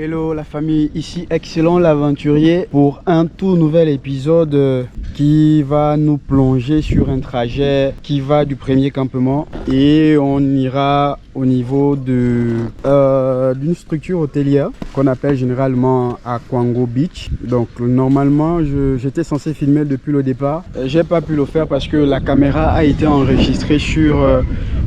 Hello la famille, ici Excellent l'aventurier pour un tout nouvel épisode qui va nous plonger sur un trajet qui va du premier campement et on ira au niveau d'une structure hôtelière qu'on appelle généralement Aquango Beach. Donc normalement j'étais censé filmer depuis le départ, j'ai pas pu le faire parce que la caméra a été enregistrée sur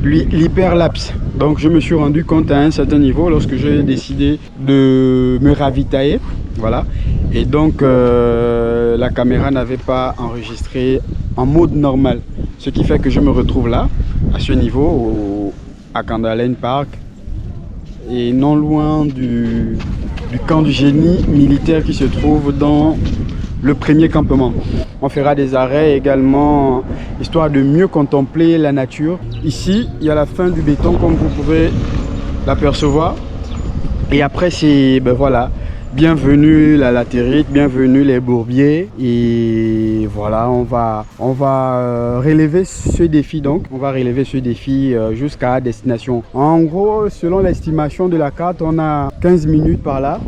l'hyperlapse. Donc je me suis rendu compte à un certain niveau lorsque j'ai décidé de me ravitailler, voilà, et donc la caméra n'avait pas enregistré en mode normal, ce qui fait que je me retrouve là à ce niveau à Kandalène Park et non loin du camp du génie militaire qui se trouve dans le premier campement. On fera des arrêts également histoire de mieux contempler la nature. Ici il y a la fin du béton comme vous pouvez l'apercevoir et après c'est voilà, bienvenue la latérite, bienvenue les bourbiers et voilà, on va relever ce défi. Donc on va relever ce défi jusqu'à destination. En gros, selon l'estimation de la carte, on a 15 minutes par là.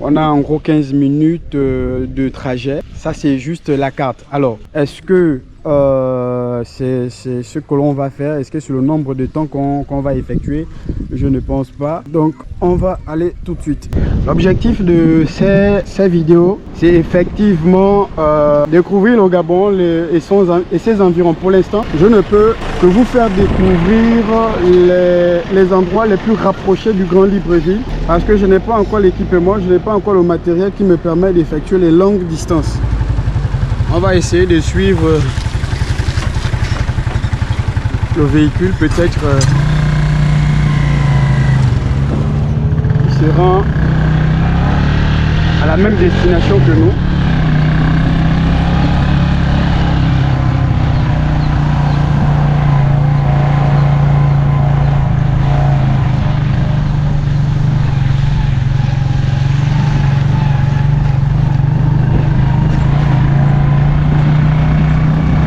On a en gros 15 minutes de trajet. Ça, c'est juste la carte. Alors, est-ce que c'est ce que l'on va faire? Est-ce que c'est le nombre de temps qu'on va effectuer? Je ne pense pas. Donc, on va aller tout de suite. L'objectif de ces vidéos, c'est effectivement découvrir le Gabon et ses environs. Pour l'instant, je ne peux que vous faire découvrir les endroits les plus rapprochés du Grand Libreville parce que je n'ai pas encore l'équipement, je n'ai pas encore le matériel qui me permet d'effectuer les longues distances. On va essayer de suivre le véhicule, peut-être il se rend à la même destination que nous.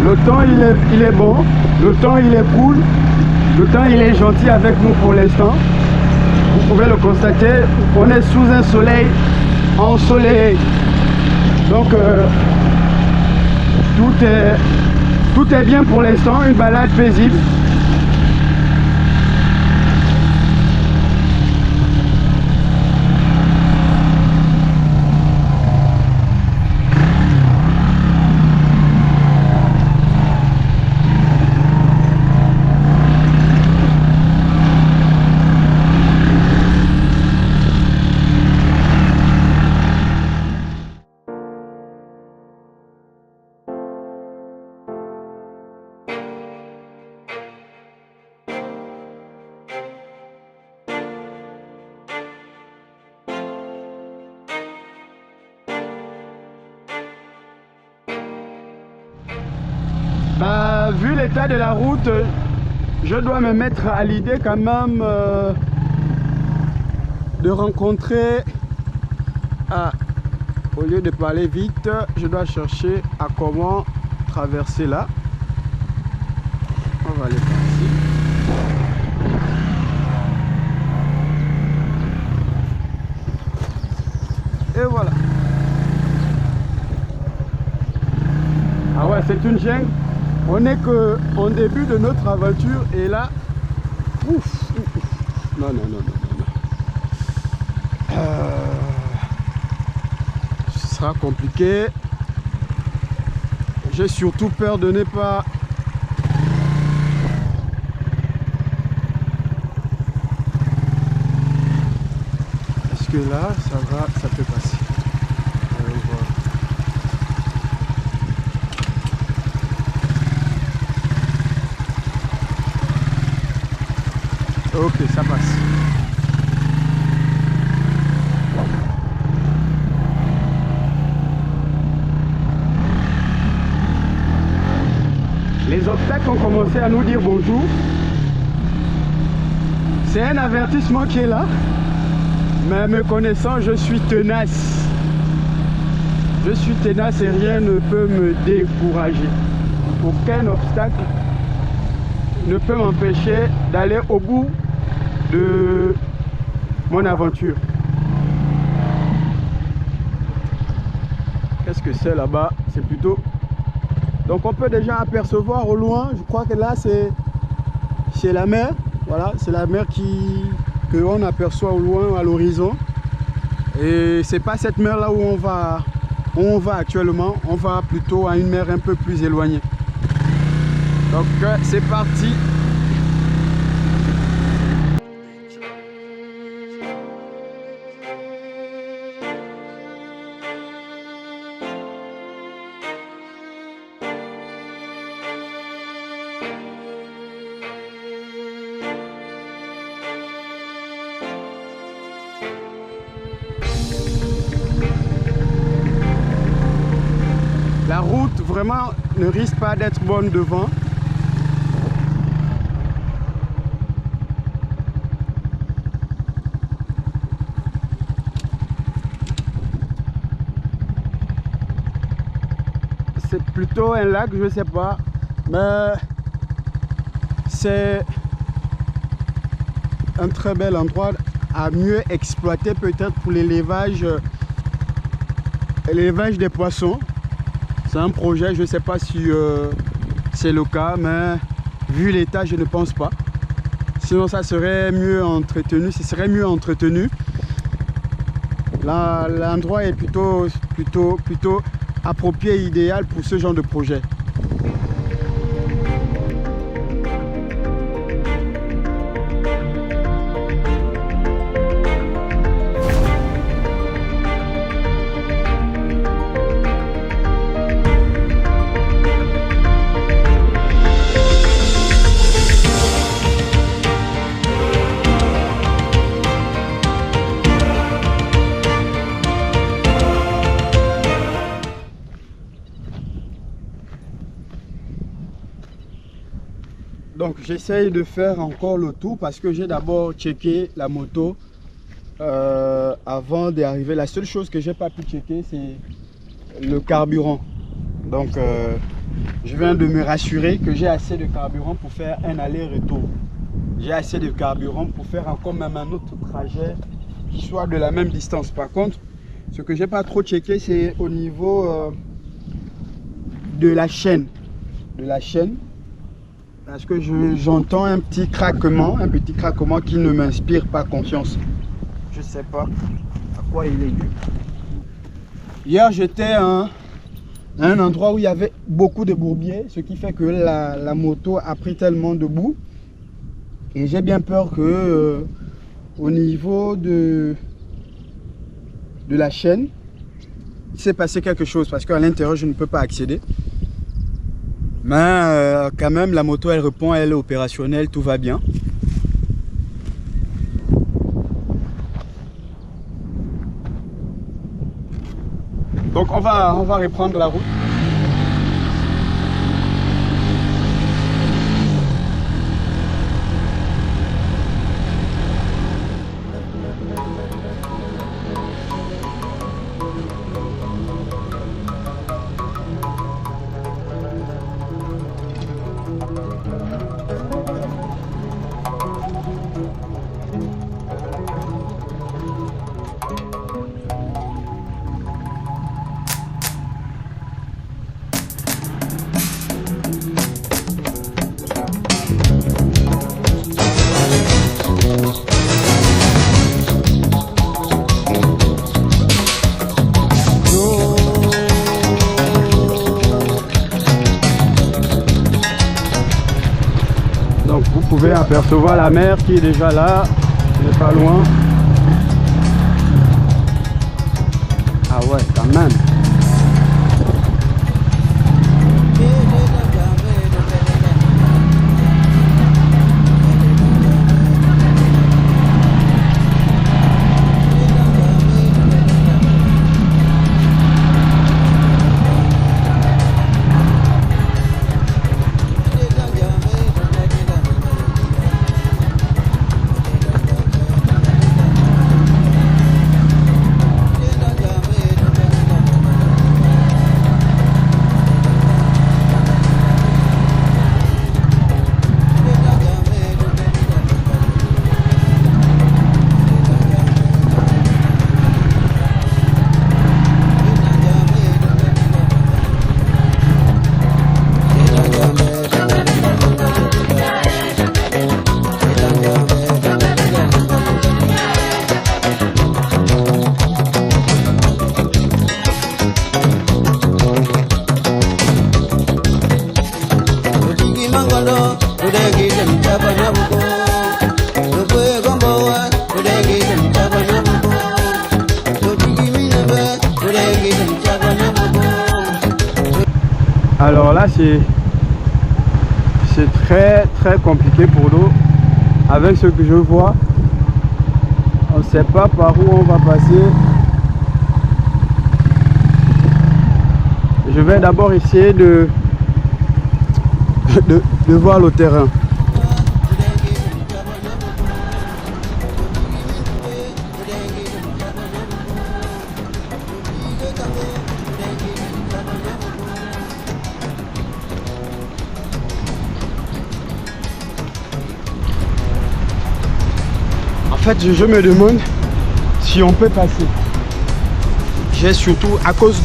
Le temps il est bon, le temps il est cool, le temps il est gentil avec nous pour l'instant. Vous pouvez le constater, on est sous un soleil ensoleillé. Donc tout est bien pour l'instant, une balade paisible. Vu l'état de la route, je dois me mettre à l'idée quand même de rencontrer, au lieu de parler vite, je dois chercher à comment traverser là. On va aller par ici. Et voilà. Ah ouais, c'est une jungle. On n'est qu'en début de notre aventure et là, ouf. Non. Ce sera compliqué. J'ai surtout peur de ne pas... Est-ce que là, ça peut passer? Voilà. Ok, ça passe. Les obstacles ont commencé à nous dire bonjour. C'est un avertissement qui est là. Mais me connaissant, je suis tenace. Je suis tenace et rien ne peut me décourager. Aucun obstacle ne peut m'empêcher d'aller au bout de mon aventure. Qu'est-ce que c'est là-bas? C'est plutôt... Donc on peut déjà apercevoir au loin, je crois que là c'est la mer. Voilà, c'est la mer que on aperçoit au loin, à l'horizon. Et c'est pas cette mer là où on va actuellement. On va plutôt à une mer un peu plus éloignée. Donc c'est parti. La route vraiment ne risque pas d'être bonne devant. C'est plutôt un lac, je sais pas, mais c'est un très bel endroit à mieux exploiter peut-être pour l'élevage des poissons. C'est un projet, je ne sais pas si c'est le cas, mais vu l'état, je ne pense pas. Sinon, ça serait mieux entretenu. Ce serait mieux entretenu. L'endroit est plutôt approprié, idéal pour ce genre de projet. Donc j'essaye de faire encore le tour parce que j'ai d'abord checké la moto avant d'arriver. La seule chose que j'ai pas pu checker, c'est le carburant. Donc je viens de me rassurer que j'ai assez de carburant pour faire un aller-retour. J'ai assez de carburant pour faire encore même un autre trajet qui soit de la même distance. Par contre, ce que j'ai pas trop checké, c'est au niveau de la chaîne. Parce que j'entends un petit craquement qui ne m'inspire pas confiance. Je sais pas à quoi il est dû. Hier, j'étais à un endroit où il y avait beaucoup de bourbiers, ce qui fait que la moto a pris tellement de boue. Et j'ai bien peur que au niveau de la chaîne, il s'est passé quelque chose parce qu'à l'intérieur, je ne peux pas accéder. Mais quand même, la moto, elle répond, elle est opérationnelle, tout va bien. Donc on va reprendre la route. Vous pouvez apercevoir la mer qui est déjà là, elle n'est pas loin. Ah ouais, quand même. Alors là c'est très compliqué pour nous. Avec ce que je vois, on ne sait pas par où on va passer. Je vais d'abord essayer de voir le terrain. En fait, je me demande si on peut passer. J'ai surtout à cause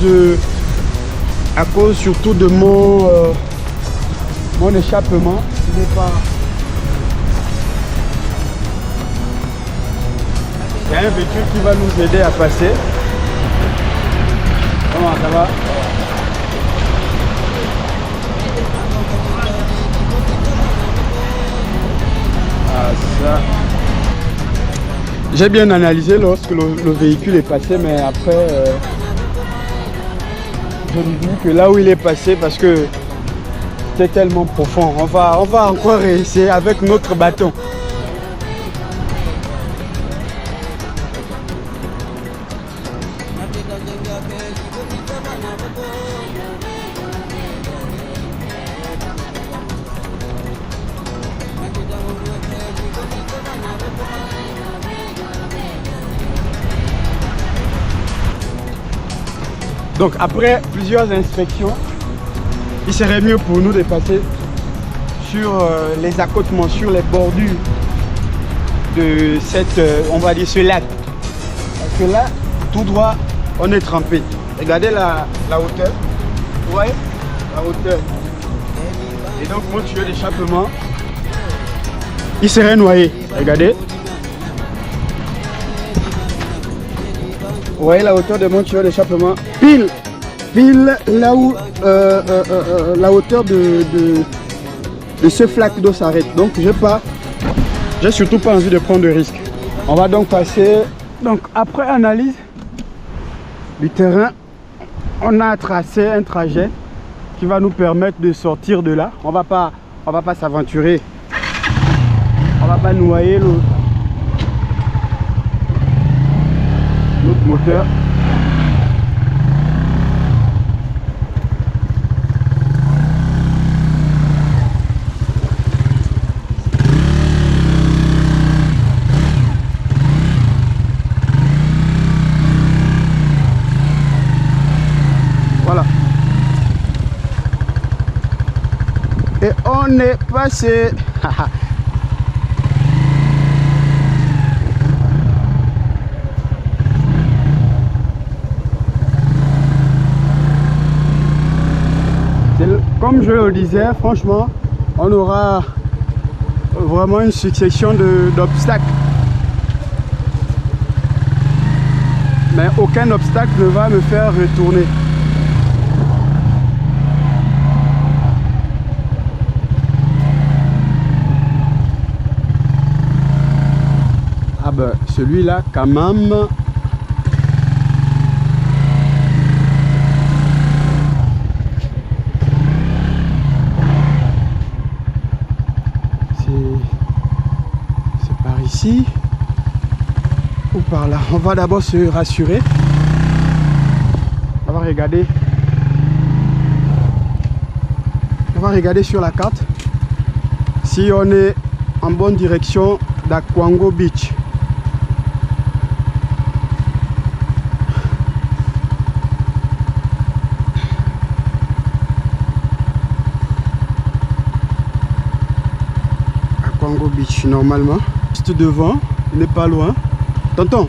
surtout de mon échappement, il n'est pas. Il y a un véhicule qui va nous aider à passer. Comment ça va? Ah ça. J'ai bien analysé lorsque le véhicule est passé, mais après je me dis que là où il est passé, parce que c'est tellement profond, on va encore essayer avec notre bâton. Donc après plusieurs inspections, il serait mieux pour nous de passer sur les accotements, sur les bordures de cette, on va dire, ce lac. Parce que là, tout droit, on est trempé. Regardez la hauteur. Vous voyez la hauteur. Et donc mon tuyau d'échappement, il serait noyé. Regardez. Vous voyez la hauteur de mon tuyau d'échappement, pile là où la hauteur de ce flaque d'eau s'arrête. Donc j'ai surtout pas envie de prendre de risques. On va donc passer. Donc après analyse du terrain, on a tracé un trajet qui va nous permettre de sortir de là. On va pas s'aventurer. On va pas noyer notre moteur. Voilà. Et on est passé. Comme je le disais, franchement, on aura vraiment une succession d'obstacles. Mais aucun obstacle ne va me faire retourner. Ah ben, celui-là, quand même... C'est par ici ou par là. On va d'abord se rassurer. On va regarder. On va regarder sur la carte si on est en bonne direction d'Akwango Beach. Akwango Beach normalement. Juste devant, il n'est pas loin. Tonton,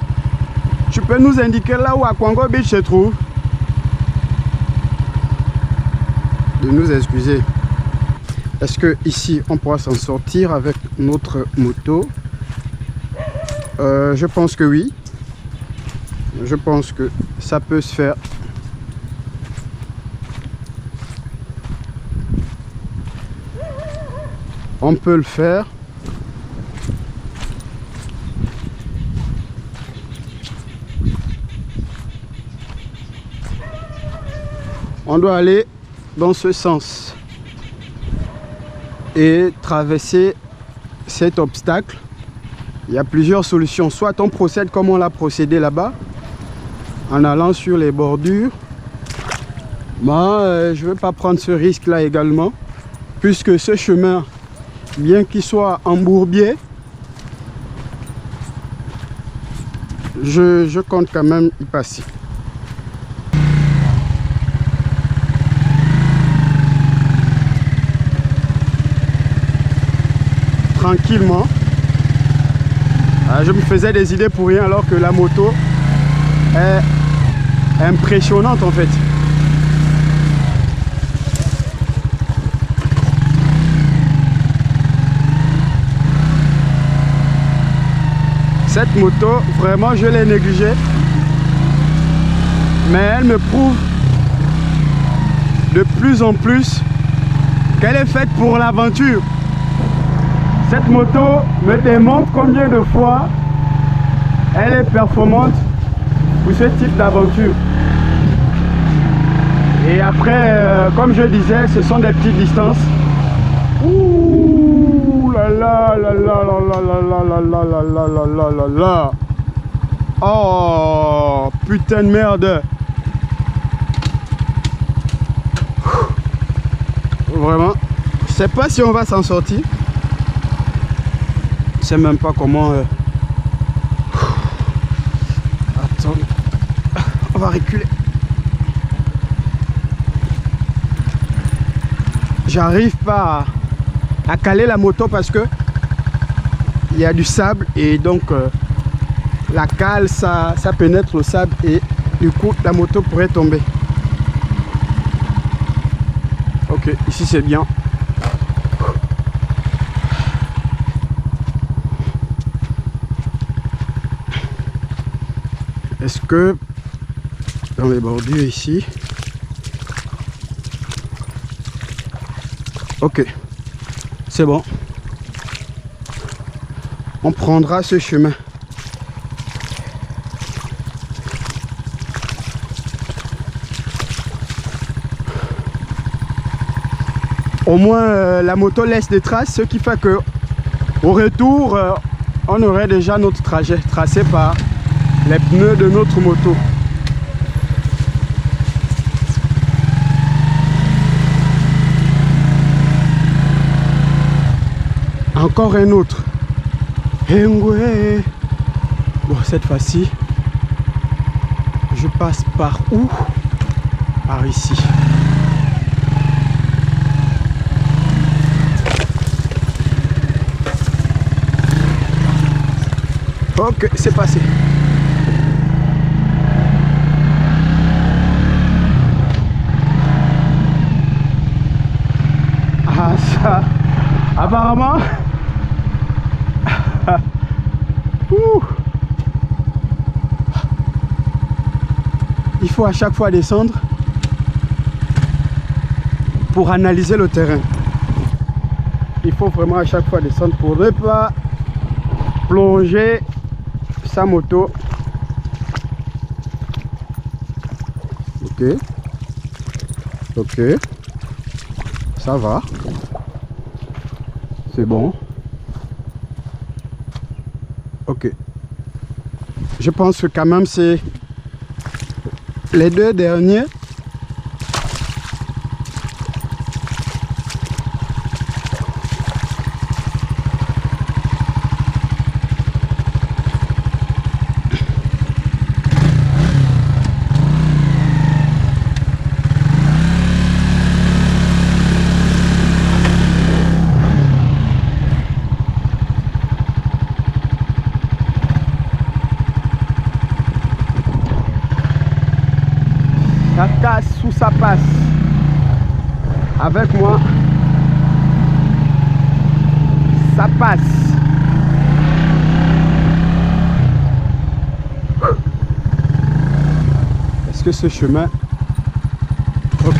tu peux nous indiquer là où Akwango Beach se trouve? De nous excuser. Est-ce que ici on pourra s'en sortir avec notre moto? Je pense que oui. Je pense que ça peut se faire. On peut le faire. On doit aller dans ce sens et traverser cet obstacle. Il y a plusieurs solutions. Soit on procède comme on l'a procédé là-bas, en allant sur les bordures. Moi, je ne vais pas prendre ce risque-là également, puisque ce chemin, bien qu'il soit embourbier, je compte quand même y passer. Tranquillement. Je me faisais des idées pour rien alors que la moto est impressionnante en fait. Cette moto, vraiment je l'ai négligée, mais elle me prouve de plus en plus qu'elle est faite pour l'aventure. Cette moto me démontre combien de fois elle est performante pour ce type d'aventure. Et après, comme je disais, ce sont des petites distances. Ouh là là là là là là là là là là là là là là là. Oh putain de merde. Vraiment, je sais pas si on va s'en sortir. Je sais même pas comment. Attends, on va reculer. J'arrive pas à caler la moto parce que il y a du sable et donc la cale ça pénètre le sable et du coup la moto pourrait tomber. Ok, ici c'est bien. Est-ce que dans les bordures ici, ok, c'est bon. On prendra ce chemin. Au moins la moto laisse des traces, ce qui fait que au retour on aurait déjà notre trajet tracé par les pneus de notre moto. Encore un autre. Bon, cette fois-ci, je passe par où? Par ici. Ok, c'est passé. Ah, ça, apparemment, il faut à chaque fois descendre pour analyser le terrain. Il faut vraiment à chaque fois descendre pour ne pas plonger sa moto. Ok, ok, ça va, c'est bon. Ok, je pense que quand même c'est les deux derniers. Ça casse ou ça passe. Avec moi, ça passe. Est-ce que ce chemin... Ok.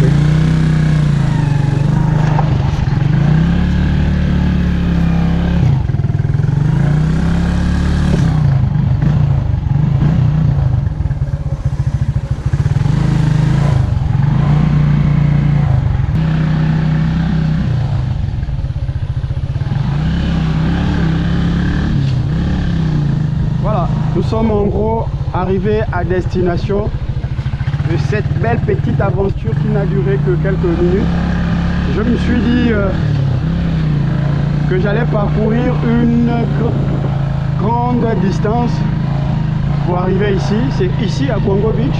Nous sommes en gros arrivés à destination de cette belle petite aventure qui n'a duré que quelques minutes. Je me suis dit que j'allais parcourir une grande distance pour arriver ici. C'est ici à Kwango Beach.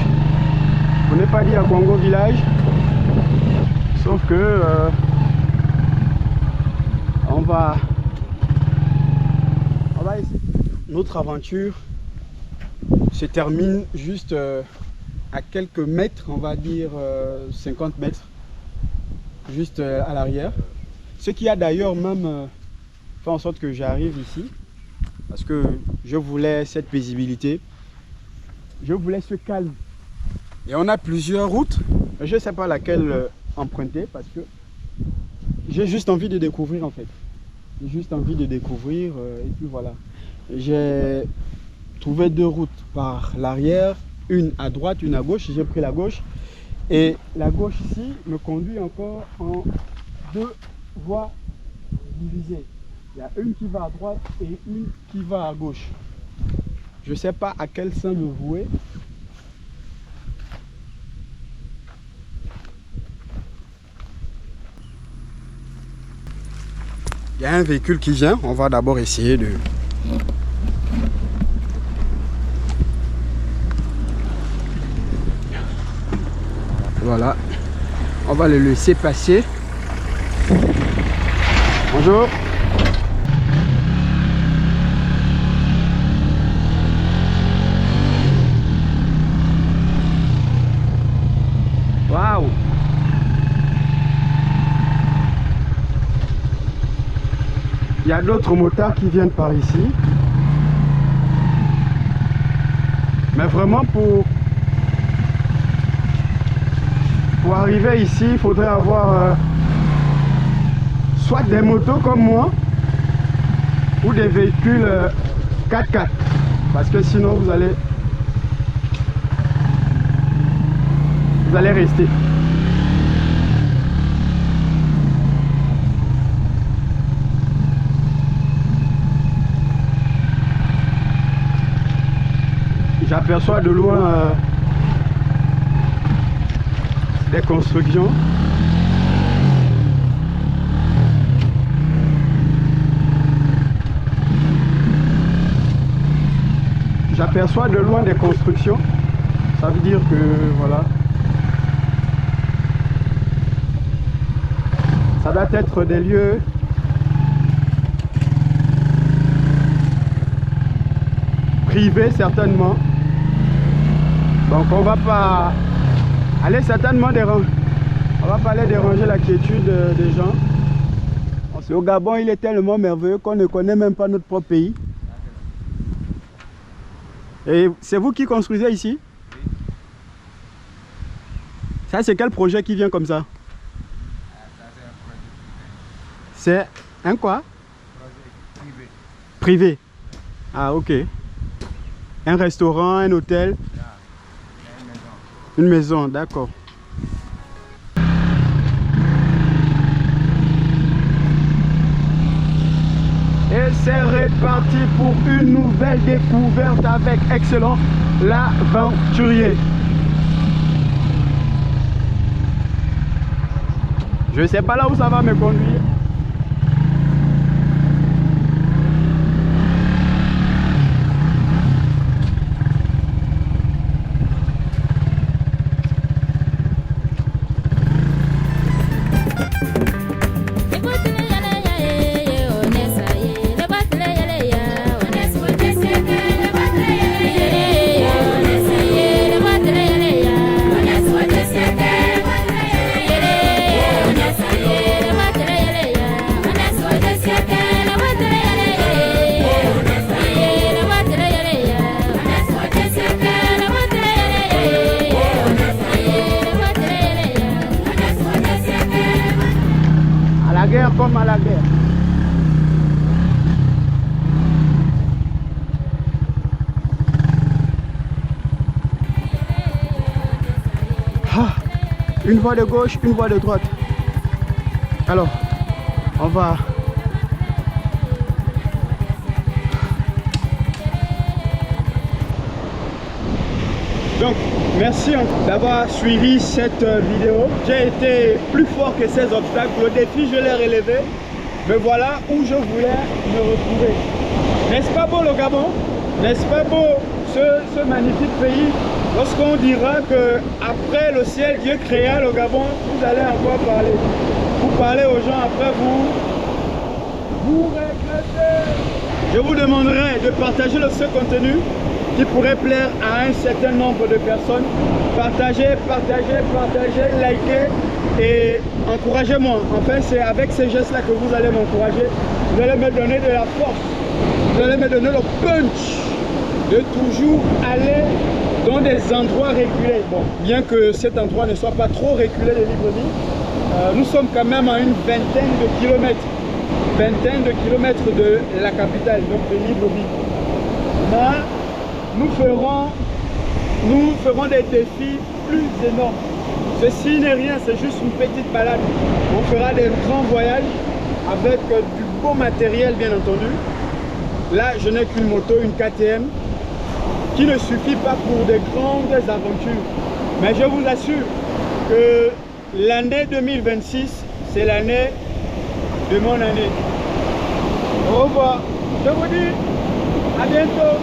On n'est pas dit à Kwango Village. Sauf que on va essayer. Notre aventure se termine juste à quelques mètres, on va dire 50 mètres, juste à l'arrière. Ce qui a d'ailleurs même fait en sorte que j'arrive ici, parce que je voulais cette paisibilité, je voulais ce calme. Et on a plusieurs routes, je ne sais pas laquelle emprunter, parce que j'ai juste envie de découvrir en fait. J'ai juste envie de découvrir et puis voilà. J'ai trouvé deux routes par l'arrière, une à droite, une à gauche. J'ai pris la gauche et la gauche ici me conduit encore en deux voies divisées. Il y a une qui va à droite et une qui va à gauche. Je ne sais pas à quel sein me vouer. Il y a un véhicule qui vient, on va d'abord essayer de... Voilà, on va le laisser passer. Bonjour. Waouh. Il y a d'autres motards qui viennent par ici. Mais vraiment pour arriver ici, il faudrait avoir soit des motos comme moi ou des véhicules 4x4. Parce que sinon vous allez rester. J'aperçois de loin des constructions. J'aperçois de loin des constructions. Ça veut dire que voilà. Ça doit être des lieux privés certainement. Donc on va pas aller certainement déranger. On va pas aller déranger la quiétude des gens. Au Gabon, il est tellement merveilleux qu'on ne connaît même pas notre propre pays. Et c'est vous qui construisez ici? Oui. Ça, c'est quel projet qui vient comme ça? C'est un quoi? Projet privé. Privé? Ah, ok. Un restaurant, un hôtel? Une maison, d'accord. Et c'est reparti pour une nouvelle découverte avec Excellent l'aventurier. Je ne sais pas là où ça va me conduire. Comme à la guerre. Ah, une voie de gauche, une voie de droite. Alors, on va... Donc, merci d'avoir suivi cette vidéo. J'ai été plus fort que ces obstacles. Le défi, je l'ai relevé. Mais voilà où je voulais me retrouver. N'est-ce pas beau le Gabon? N'est-ce pas beau ce magnifique pays? Lorsqu'on dira que après le ciel, Dieu créa le Gabon, vous allez encore parler. Vous parlez aux gens, après vous regrettez. Je vous demanderai de partager ce contenu qui pourrait plaire à un certain nombre de personnes. Partagez, likez et encouragez-moi. Enfin, c'est avec ces gestes-là que vous allez m'encourager. Vous allez me donner de la force. Vous allez me donner le punch de toujours aller dans des endroits reculés. Bon, bien que cet endroit ne soit pas trop reculé de Libreville, nous sommes quand même à une vingtaine de kilomètres de la capitale, donc de Libreville. Mais nous ferons des défis plus énormes. Ceci n'est rien, c'est juste une petite balade. On fera des grands voyages avec du beau matériel, bien entendu. Là, je n'ai qu'une moto, une KTM, qui ne suffit pas pour de grandes aventures. Mais je vous assure que l'année 2026, c'est l'année de mon année. Au revoir. Je vous dis à bientôt.